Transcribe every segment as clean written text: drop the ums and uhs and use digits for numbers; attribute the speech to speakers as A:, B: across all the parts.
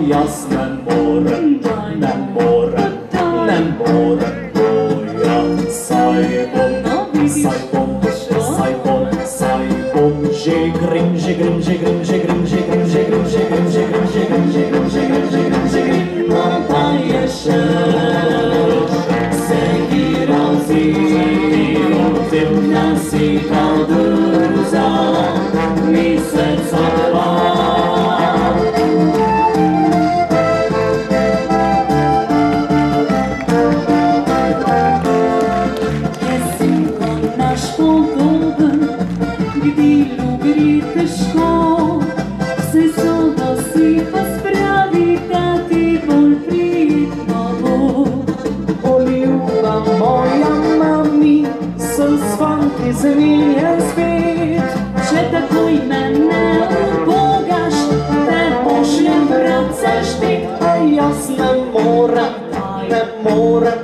A: jaz ne morem, ne morem, ne morem boja. Saj bom, saj bom, saj bom, saj bom, že grem, že grem, že grem, že grem, že grem, že grem, že grem, že grem, že grem, že grem, že grem, že grem, že grem, no pa je še seguiral nasikal drza, meseca dva. Jesenko naš podoben, gdilu gre težko, vse sodo si pa spravi, da ti bolj prijetno bo. Poljuba moja mami, sem s fanti zamenjen spet. Če takoj me ne ubogaš, te pošljem vrabce štet. A jaz ne morem, ne morem,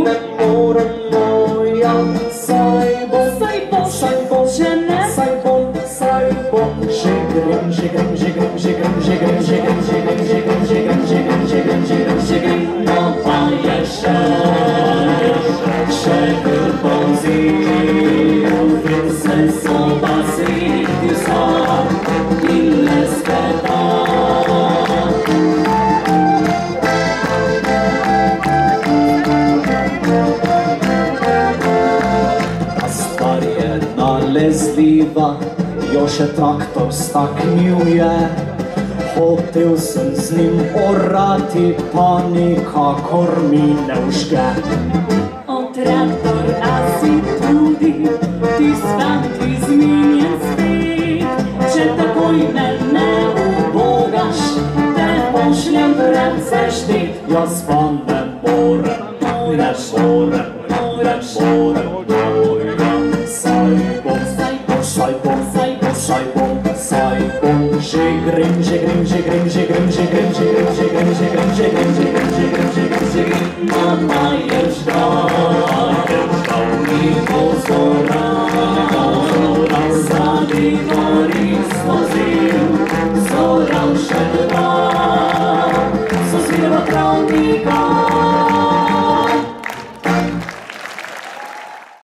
A: ne morem moja. Saj bom, saj bom, saj bom, če ne, saj bom, saj bom. Že grem, že grem, že grem, že grem, že grem, že grem, že grem, že grem, že grem, že grem, že grem, že grem, že grem, no pa je še krpom zil, se soba sveti vsa in le sveta. Ta stvar je nalezljiva, jo še traktor staknil je. Hotel sem z njim orati, pa nikakor mi ne všge. Traktor, a si tudi, ti s fanti zmenjen spet. Če takoj me ne ubogaš, te pošljem vrabce štet. Jaz pa ne morem, ne morem, ne morem boja. Saj bom, saj bom, saj bom, saj bom, saj bom, saj bom. Že grem, že grem, že grem, že grem, že grem, že grem, že grem, že grem, že grem, že grem, že grem, že grem, že grem, mama je žgal.